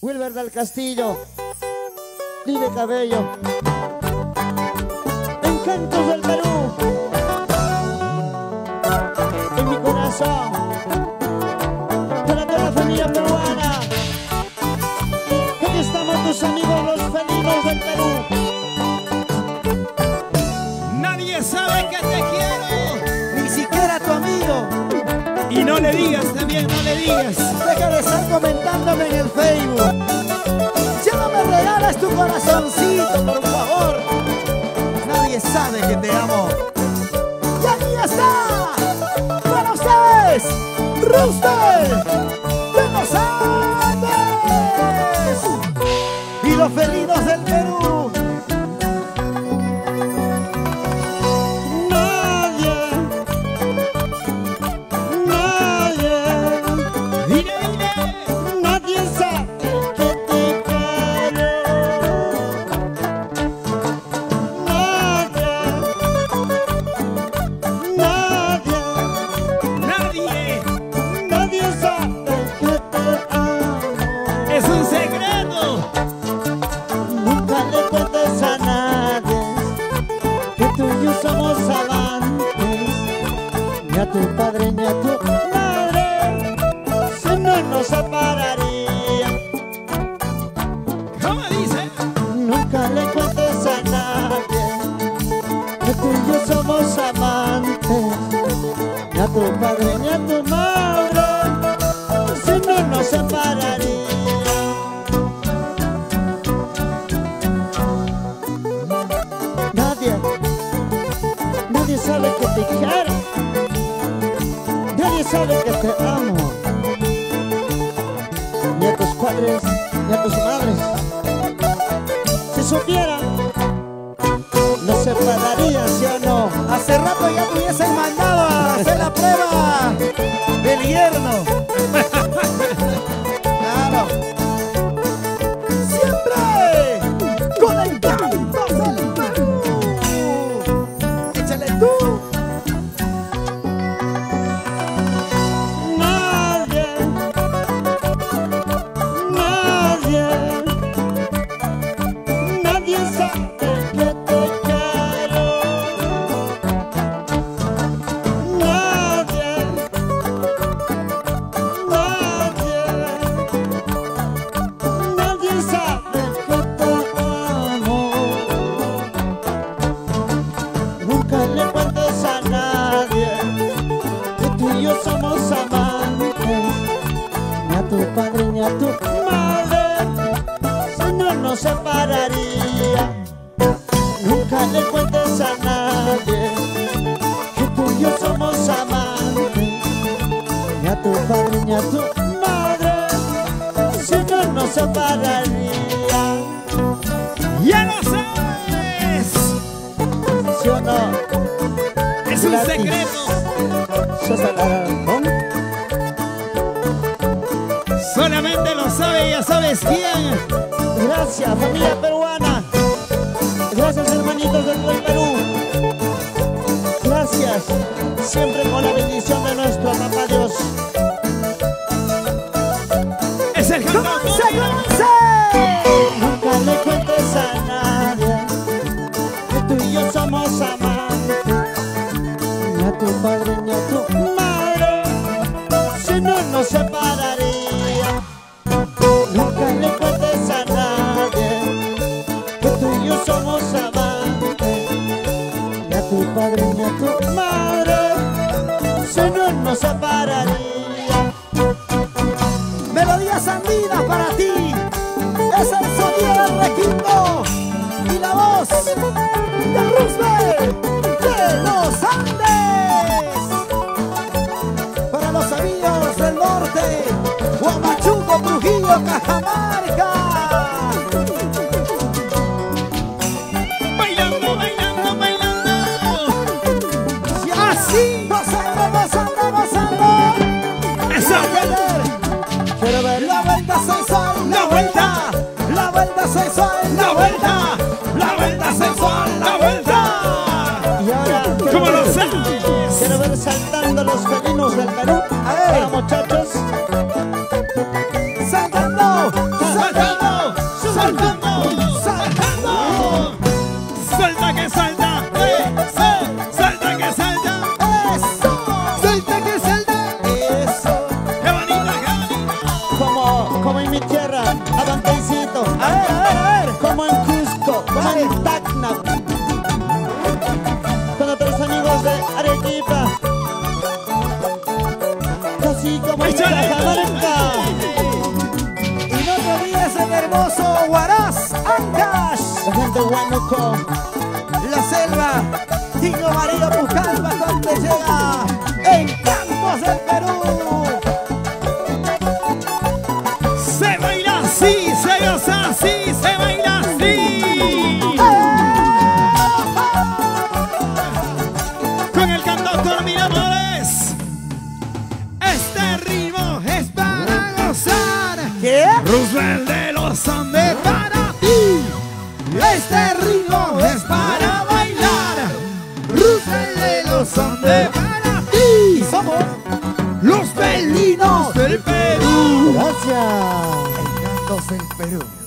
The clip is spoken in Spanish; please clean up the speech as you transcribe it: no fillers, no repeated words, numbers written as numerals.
Wilber del Castillo, Libre Cabello, Encantos del Perú, en mi corazón, para toda la familia peruana. Aquí estamos tus amigos los felinos del Perú. Nadie sabe que te quiero, Ni siquiera tu amigo. y no le digas también, no le digas. Deja de estar comentándome en el Facebook. Si no me regalas tu corazoncito, por favor. Nadie sabe que te amo. Y aquí está, para ustedes, Roosevelt de los Andes y los felinos del Perú. Somos amantes, ni a tu padre ni a tu madre, si no nos separaría. ¿Cómo dice? Nunca le cuentes a nadie que tú y yo somos amantes, ni a tu padre ni a tu madre, si no nos separaría. Nadie sabe que te quiero, nadie sabe que te amo, ni a tus padres, ni a tus madres. Si supieran, nos separarían, ¿sí o no? Hace rato ya te hubiesen mandado a hacer la prueba del yerno. Claro. Siempre con el canto del Perú. Échale tú. Nadie sabe que te quiero. Nadie sabe que te amo. Nunca le cuentes a nadie que tú y yo somos amantes, ni a tu padre ni a tu madre, si no nos separaría. Nunca le cuentes a nadie que tú y yo somos amantes, ni a tu padre ni a tu madre, si no nos separaría. ¡Ya lo sabes! ¿Sí o no? Es un Gratis. secreto. Solamente lo sabe, ya sabes quién. Gracias, familia peruana. Gracias, hermanitos del buen Perú. Gracias, siempre con la bendición de nuestro papá Dios. Es el cantante. Nunca le cuentes a nadie que tú y yo somos amantes, ni a tu padre ni a tu madre, si no nos separaría. Nunca le cuentes a nadie que tú y yo somos amantes, ni a tu padre ni a tu madre, si no nos separaría. Melodías andinas para ti, es el sonido del requinto y la voz de Roosevelt de los Andes. Para los amigos del norte, Huamachuco, Trujillo, Cajamarca. Bailando, bailando, bailando. Así, gozando, gozando, gozando. Eso. Quiero ver la vuelta sensual, La vuelta. la vuelta sensual, La vuelta. La vuelta sensual. La vuelta. Y ahora ¿Cómo lo sabes? quiero ver saltando los felinos del Perú. A ver, muchachos. Saltando, saltando. mi tierra, a Banquencito. A ver. Como en Cusco, como en Tacna. Con otros amigos de Arequipa. Así como en Cajamarca. Y no te olvides el hermoso Huaraz, Ancash. La gente de Huánuco. La selva, Tingo María Pucallpa, donde llega en Campos del Perú. Se baila así, se goza así, se baila así. Con el cantautor Miramores. Este ritmo es para gozar. ¿Qué? Roosevelt de los Andes para ti. Este ritmo es para bailar. Roosevelt de los Andes para ti. Y somos los felinos del Perú. Gracias. Encantos del Perú.